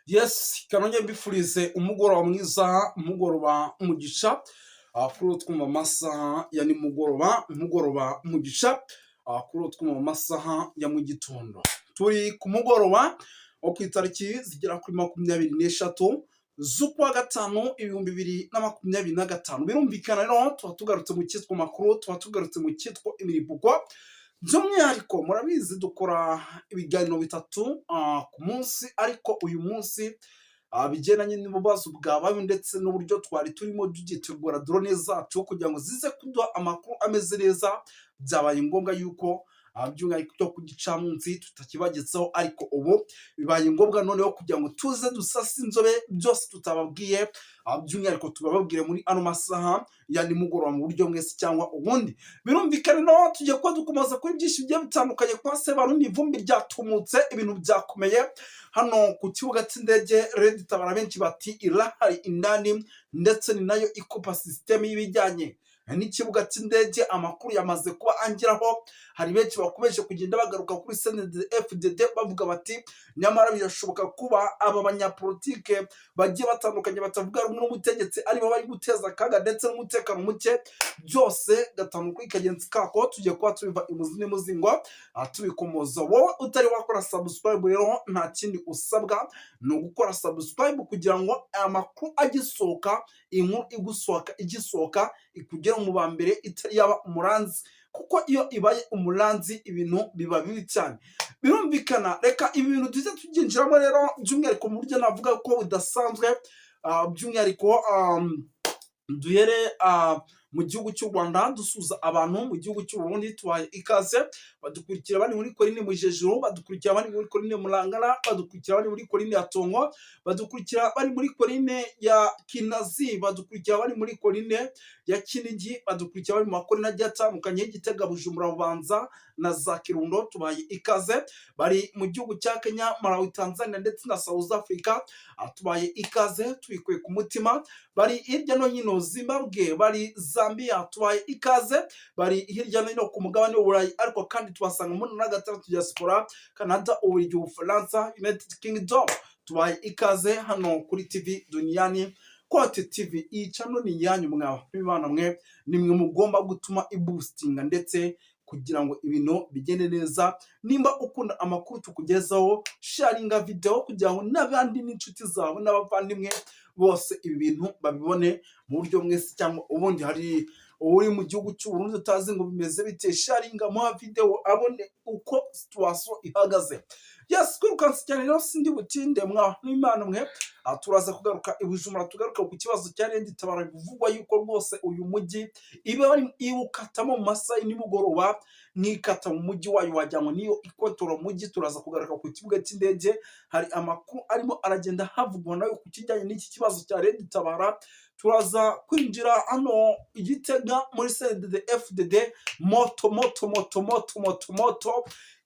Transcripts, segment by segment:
Yes, kanonye mbifurize umugoroba mwiza, umugoroba umugisha, kuri uwo twumva amasaha ya nimugoroba, umugoroba umugisha, kuri uwo twumva amasaha ya mu gitondo. Turi ku mugoroba wo ku itariki zigera kuri 23 z'ukwa gatanu 2025. Birumvikana rero tuba tugarutse mu cyitwa makuru, tuba tugarutse mu cyitwa imiripuko. By'umwihariko murabizi dukora ibiganiro bitatu ku munsi, ariko uyu munsi bigendanye n'ibibazo bwabaye ndetse n'uburyo twari turimo tugitegura drone zacu kugira ngo zize kuduha amakuru ameze neza, byabaye ngombwa yuko by'umwihariko cyo ku gicamunsi tutakibagezaho, ariko ubu bibaye ngombwa noneho kugira ngo tuze dusase inzobe byose tutababwiye, by'umwihariko tubababwire muri ano masaha ya nimugoroba mu buryo mwese cyangwa ubundi. Birumvikana no tugiye kuba dukomeza kuri byinshi bigiye bitandukanye kwa Sebarundi. Ivumbi ryatumutse, ibintu byakomeye hano ku kibuga cy'indege Red Tabara, benshi bati irahari indani, ndetse ni nayo ikopa system y'ibijyanye n'ikibuga cy'indege. Amakuru yamaze kuba angeraho, hari benshi bakomeje kugenda bagaruka kuri CNDD-FDD bavuga bati nyamara birashoboka kuba aba banyapolitike bagiye batandukanye batavuga rumwe n'ubutegetsi aribo bari guteza akaga ndetse n'umutekano muke, byose gatanu kuri kagenzi kako tugiye kuba tubiva imuzi n'imuzingo tubikomoza. Wowe utari wakora subscribe rero nta kindi usabwa ni ugukora subscribe kugira ngo aya makuru agisohoka, inkuru igisohoka ikugera mu ba mbere itari yaba umuranzi, kuko iyo ibaye umuranzi ibintu biba bibi cyane. Birumvikana, reka ibintu tuze tuginjiramo rero by'umwihariko mu buryo navuga ko budasanzwe. By'umwihariko duhere mu gihugu cy'u Rwanda dusuza abantu mu gihugu cy'u Burundi, tubaye ikaze. Badukurikira bari muri Korine Mujejuru, badukurikira bari muri Korine Murangara, badukurikira bari muri Korine ya Tongo, badukurikira bari muri Korine ya Kinazi, badukurikira bari muri Korine ya Kinigi, badukurikira bari mu makorine agiye atandukanye Gitega, Bujumbura, Bubanza na za Kirundo. Tubaye ikaze. Bari mu gihugu cya Kenya, Malawi, Tanzania ndetse na South Africa, tubaye ikaze tubikuye ku mutima. Bari hirya no hino Zimbabwe, bari Zambia, tubaye ikaze. Bari hirya no hino ku mugabane w'Uburayi, ariko kandi tubasanga muri na gatandatu diaspora, Canada, Ububiligi, Ubufaransa, United Kingdom. Tubaye ikaze hano kuri TV Duniani Kote TV. Iyi channel ni yanyu mwabana mwe, nimwe mugomba gutuma iboostinga ndetse kugira ngo ibintu bigende neza. Nimba ukunda amakuru tukugezaho, sharinga video kugira ngo n'abandi n'inshuti zawe n'abavandimwe bose ibi bintu babibone mu buryo mwese cyangwa ubundi. Hari uri mu gihugu cy'u Burundi utazi ngo bimeze bite, sharinga mu video abone uko situation ihagaze. Yes, kwirukansa cyane rero sindi butinde n'Imana mwe. Turaza kugaruka Bujumbura, tugaruka ku kibazo cya Red Tabara bivugwa yuko rwose uyu mujyi iba iwukatamo mu masaha y'imugoroba, nikata mu mujyi wayo wajyanwe niyo ikotora mujyi. Turaza kugaruka ku kibuga cy'indege, hari amakuru arimo aragenda havugwa nayo ku kijyanye n'iki kibazo cya Red Tabara. Turaza kwinjira hano Igitega muri CNDD-FDD, moto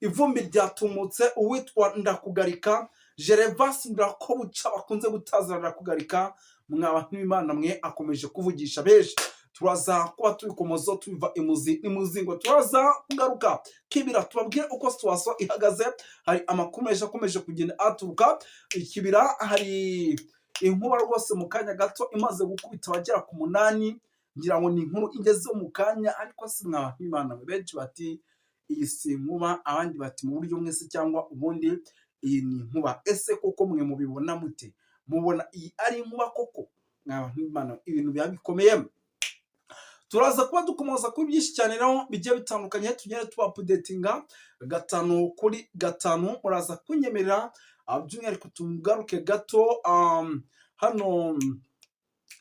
ivumbi ryatumutse. Uwitwa Ndakugarika Gervas Ndirakobuca bakunze gutazana Ndakugarika, mwaba n'Imana mwe, akomeje kuvugisha benshi. Turaza kuba tubikomozo tubiva imuzi n'imuzingo. Turaza kugaruka Kibira tubabwire uko situation ihagaze. Hari amakuru menshi akomeje kugenda aturuka Kibira. Hari inkuba rwose mu kanya gato imaze gukubita abagera ku 8, ngira ngo ni inkuru igeze mu kanya, ariko si mwaba n'Imana mwe. Benshi bati iyi si inkuba, abandi bati mu buryo mwese cyangwa ubundi iyi ni inkuba. Ese koko mwe mubibona mute? Mubona iyi ari inkuba koko? Mwaba n'Imana, ibintu bikomeye. Turaza kuba dukomoza kuri byinshi cyane rero bigiye bitandukanye, tugende tuba updatinga gatanu kuri gatanu. Muraza kunyemerera by'umwihariko tugaruke gato hano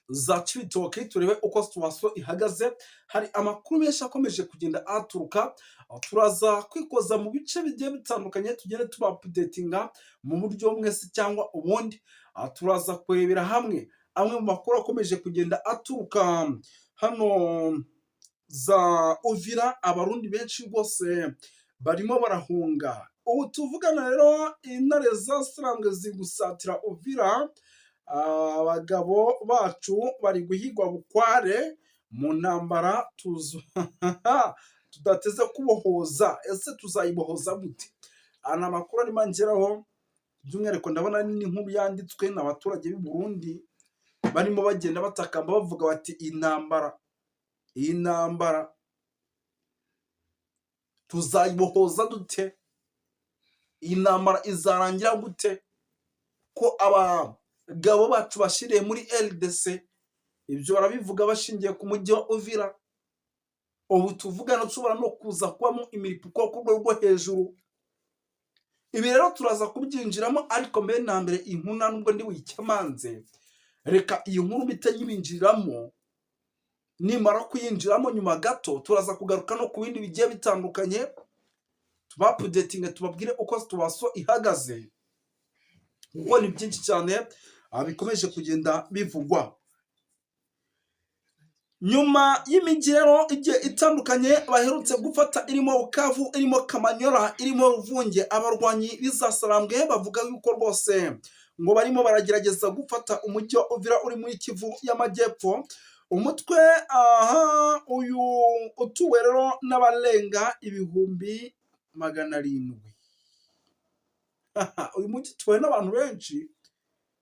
za Cibitoke turebe uko situation ihagaze. Hari amakuru menshi akomeje kugenda aturuka. Turaza kwikoza mu bice bigiye bitandukanye, tugende tuba updatinga mu buryo mwese cyangwa ubundi. Turaza kurebera hamwe amwe mu makuru akomeje kugenda aturuka hano za Uvira. Abarundi benshi rwose barimo barahunga. Ubu tuvugana rero intare zasirambwe zigusatira Uvira. Abagabo bacu bari guhigwa bukware mu ntambara tudateze kubohoza. Ese tuzayibohoza gute? Ana makuru arimo angeraho by'umwihariko ndabona ari n'inkuru yanditswe n'abaturage b'i Burundi barimo bagenda batakamba bavuga bati iyi ntambara tuzayibohoza dute, iyi ntambara izarangira gute ko abagabo bacu bashiriye muri RDC. Ibyo barabivuga bashingiye ku mujyi wa Uvira. Ubu tuvugana ushobora no kuza kubamo imiripuko ku rwego rwo hejuru. Ibi rero turaza kubyinjiramo, ariko mbere na mbere inkuru nta nubwo ndi buyikemanze, reka iyi nkuru mpite nyibinjiriramo. Nimara kuyinjiramo nyuma gato turaza kugaruka no ku bindi bigiye bitandukanye, tubapudetinge tubabwire uko situation ihagaze, kuko ni byinshi cyane bikomeje kugenda bivugwa. Nyuma y'imigero igiye itandukanye baherutse gufata irimo Bukavu, irimo Kamanyola, irimo Ruvunge, abarwanyi b'Izasarambwe bavuga yuko rwose ngo barimo baragerageza gufata umujyi wa Uvira uri muri Kivu y'Amajyepfo. Umutwe uyu utuwe rero n'abarenga 700,000. Uyu mujyi utuwe n'abantu benshi,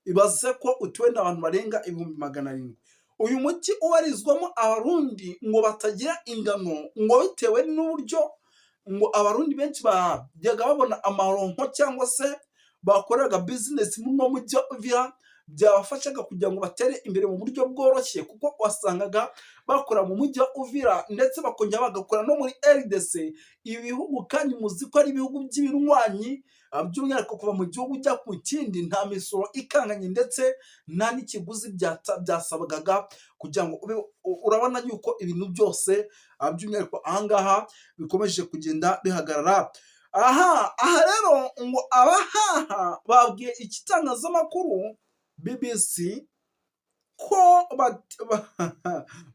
ibaze ko utuwe n'abantu barenga 700,000. Uyu mujyi ubarizwamo abarundi ngo batagira ingano, ngo bitewe n'uburyo ngo abarundi benshi bajyaga babona amaronko cyangwa se bakoraga business muri uno mujyi wa Uvira, byabafashaga kugira ngo batere imbere mu buryo bworoshye, kuko wasangaga bakora mu mujyi wa Uvira ndetse bakongera bagakora no muri RDC. Ibi bihugu kandi muzi ko ari ibihugu by'ibirwanyi, by'umwihariko kuva mu gihugu ujya ku kindi nta misoro ikanganye ndetse nta n'ikiguzi byasabwaga kugira ngo urabona yuko ibintu byose by'umwihariko ahangaha bikomeje kugenda bihagarara. Aha rero ngo abahaha babwiye igitangazamakuru BBC ko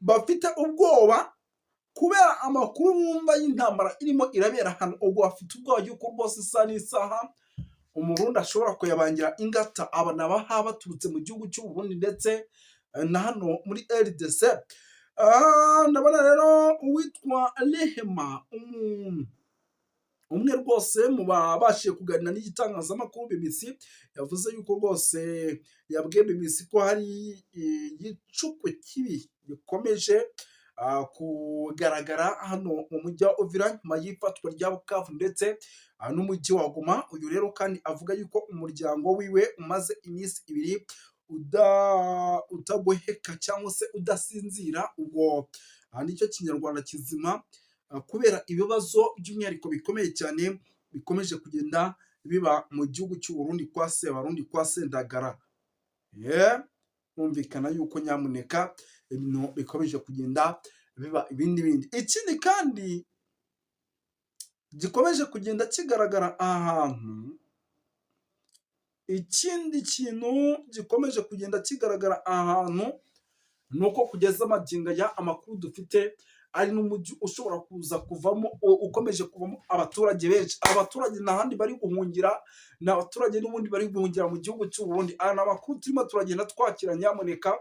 bafite ubwoba kubera amakuru bumva y'intambara irimo irabera hano. Ubwo bafite ubwoba yuko rwose isaha n'isaha Umurundi ashobora kuyabangira ingata. Aba n'abaha baturutse mu gihugu cy'u Burundi ndetse na hano muri RDC. Ndabona rero uwitwa Rehema, umwe rwose mu babashije kuganira n'igitangazamakuru BBC, yavuze yuko rwose yabwiye BBC ko hari igicuku kibi gikomeje kugaragara hano mu mujyi wa Uvira nyuma y'ifatwa rya Bukavu ndetse n'umujyi wa Goma. Uyu rero kandi avuga yuko umuryango wiwe umaze iminsi 2 utagoheka cyangwa se udasinzira. Ubwo nicyo kinyarwanda kizima, kubera ibibazo by'umwihariko bikomeye cyane bikomeje kugenda biba mu gihugu cy'u Burundi kwa Sebarundi, kwa Sendagara. Humvikana yuko nyamuneka ibintu bikomeje kugenda biba ibindi. Ikindi kandi gikomeje kugenda kigaragara ahantu, ikindi kintu gikomeje kugenda kigaragara ahantu nuko kugeza amagingo ya amakuru dufite ari n'umujyi ushobora kuza kuvamo, ukomeje kuvamo abaturage benshi. Abaturage n'ahandi bari guhungira, n'abaturage n'ubundi bari guhungira mu gihugu cy'u Burundi. Amakuru turimo turagenda twakira nyamuneka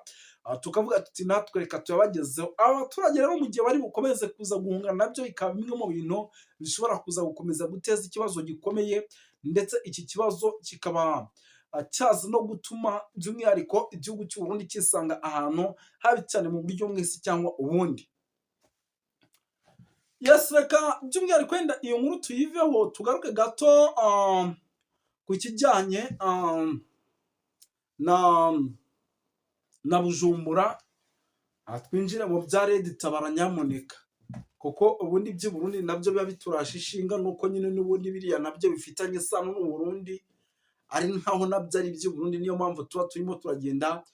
tukavuga tuti natwe reka tuyabagezeho. Abaturage rero mu gihe bari bukomeze kuza guhunga, nabyo bikaba bimwe mu bintu bishobora kuza gukomeza guteza ikibazo gikomeye, ndetse iki kibazo kikaba cyaza no gutuma by'umwihariko igihugu cy'u Burundi kisanga ahantu habi cyane mu buryo mwese cyangwa ubundi. Reka by'umwihariko wenda iyo nkuru tuyiveho, tugaruke gato ku kijyanye na Bujumbura, twinjire mu bya Red Tabara nyamuneka, kuko ubundi by'i Burundi nabyo biba biturasha ishinga, nuko nyine n'ubundi biriya nabyo bifitanye isano n'u Burundi, ari nkaho nabyo ari iby'i Burundi. Niyo mpamvu tuba turimo turagenda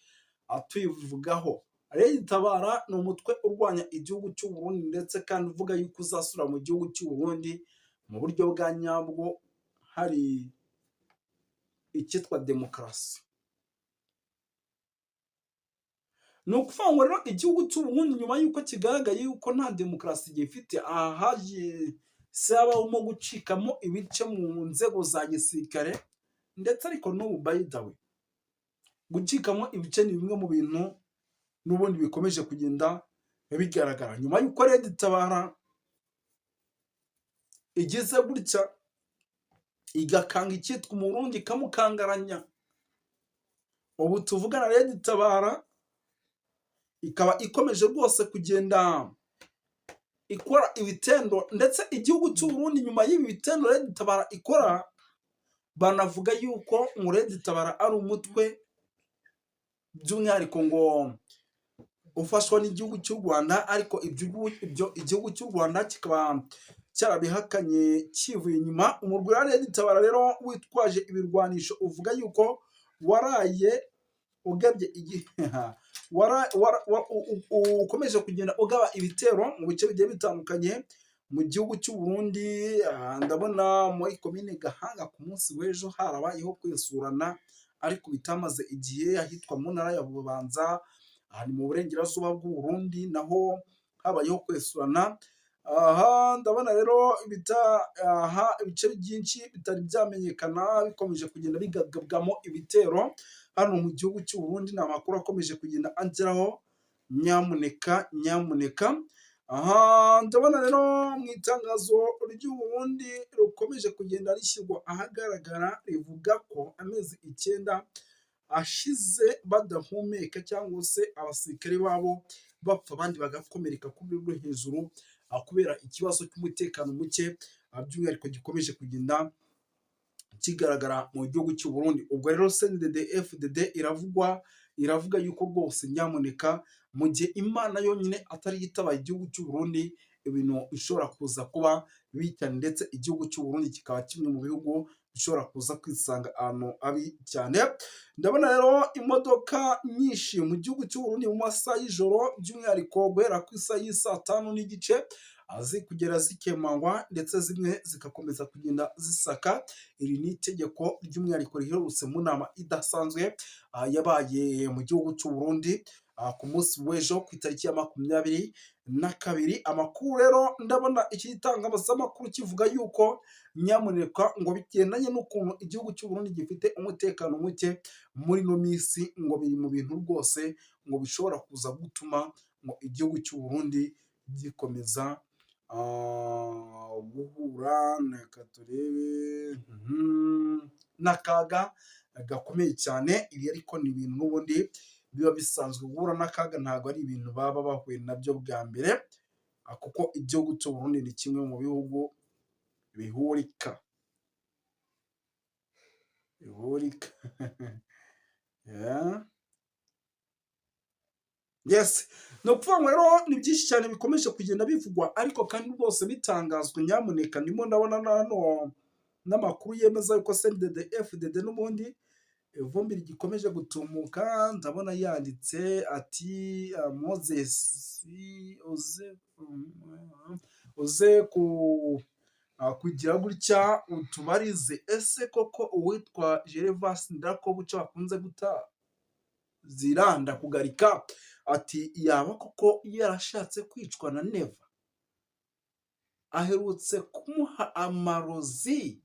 tuyivugaho. Red Tabara ni umutwe urwanya igihugu cy'u Burundi ndetse kandi uvuga yuko uzasura mu gihugu cy'u Burundi mu buryo bwa nyabwo, hari icyitwa demokarasi. Ni ukuvuga ngo rero igihugu cy'u Burundi nyuma y'uko kigaragaye yuko nta demokarasi gifite, haje habamo gucikamo ibice mu nzego za gisirikare ndetse ariko n'ubu by the way gucikamo ibice ni bimwe mu bintu n'ubundi bikomeje kugenda bigaragara nyuma y'uko Red Tabara igeze gutya igakanga icyitwa umurundi ikamukangaranya. Ubu tuvugana Red Tabara ikaba ikomeje rwose kugenda ikora ibitendo, ndetse igihugu cy'u Burundi nyuma y'ibi bitendo Red Tabara ikora, banavuga yuko ngo Red Tabara ari umutwe by'umwihariko ngo ufashwa n'igihugu cy'u Rwanda, ariko ibyo igihugu cy'u Rwanda kikaba cyarabihakanye kivuye inyuma. Umurwi wa Red Tabara rero witwaje ibirwanisho uvuga yuko waraye ugabye ukomeje kugenda ugaba ibitero mu bice bigiye bitandukanye mu gihugu cy'u Burundi. Ndabona muri komine Gahanga ku munsi w'ejo harabayeho kwesurana, ariko bitamaze igihe ahitwa mu ntara ya Bubanza, aha ni mu burengerazuba bw'u Burundi, naho habayeho kwesurana. Aha ndabona rero ibice byinshi bitari byamenyekana bikomeje kugenda bigabwamo ibitero hano mu gihugu cy'u Burundi. Ni amakuru akomeje kugenda angeraho, nyamuneka. Aha ndabona rero mu itangazo ry'u Burundi rukomeje kugenda rishyirwa ahagaragara, rivuga ko amezi 9 ashize badahumeka, cyangwa se abasirikare babo bapfa abandi bagakomereka ku rwego rwo hejuru kubera ikibazo cy'umutekano muke, by'umwihariko gikomeje kugenda kigaragara mu gihugu cy'u Burundi. Ubwo rero CNDD-FDD iravuga yuko rwose nyamuneka, mu gihe Imana yonyine atari yitabaye igihugu cy'u Burundi, ibintu bishobora kuza kuba bibi cyane, ndetse igihugu cy'u Burundi kikaba kimwe mu bihugu bishobora kuza kwisanga ahantu habi cyane. Ndabona rero imodoka nyinshi mu gihugu cy'u Burundi mu masaha y'ijoro, by'umwihariko guhera ku isaha y'isaa 5 n'igice kugera zikemangwa, ndetse zimwe zigakomeza kugenda zisaka. Iri ni itegeko ry'umwihariko riherutse mu nama idasanzwe yabaye mu gihugu cy'u Burundi ku munsi w'ejo ku itariki ya 22. Amakuru rero ndabona iki gitangazamakuru kivuga yuko nyamuneka ngo bigendanye n'ukuntu igihugu cy'u Burundi gifite umutekano muke muri no minsi, ngo biri mu bintu rwose ngo bishobora kuza gutuma ngo igihugu cy'u Burundi gikomeza guhura n'akaga gakomeye cyane. Ibi ariko ni ibintu n'ubundi biba bisanzwe, guhura n'akaga ntabwo ari ibintu baba bahuye nabyo bwa mbere, kuko igihugu cy'u Burundi ni kimwe mu bihugu bihurika. Yes, no kuvuga ngo rero ni byinshi cyane bikomeje kugenda bivugwa, ariko kandi rwose bitangazwa. Nyamuneka ndimo ndabona hano n'amakuru yemeza yuko CNDD-FDD n'ubundi ivumbi rigikomeje gutumuka. Ndabona yanditse ati Moses uze kugira gutya utubarize, ese koko uwitwa Gervas Ndirakobuca bakunze guta ziranda kugarika, ati yaba koko yarashatse kwicwa na Neva, aherutse kumuha amarozi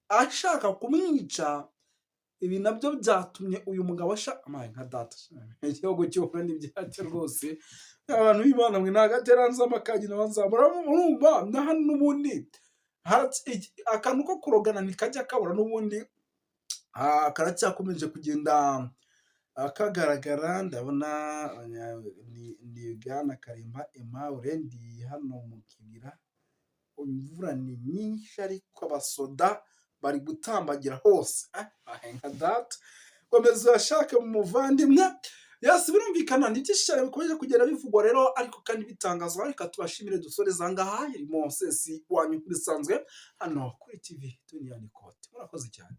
ashaka kumwica. Ibi nabyo byatumye uyu mugabo nka data igihugu cy'Uburundi byacu rwose, abantu b'Imana mwe nagateranza amakagina bazamura, urumva na hano n'ubundi akantu ko kurogana ntikajya kabura, n'ubundi karacyakomeje kugenda kagaragara. Ndabona ni Bwana Karimba Aimable, ndi hano mu kibira, imvura ni nyinshi ariko abasoda bari gutambagira hose. Nka data komeza uyashake mu muvandimwe. Yes, birumvikana ni byinshi cyane bikomeje kugenda bivugwa rero, ariko kandi bitangazwa. Reka tubashimire dusoreza ngaha. Moses wanyu bisanzwe hano kuri TV Dunia Nikoti. Murakoze cyane.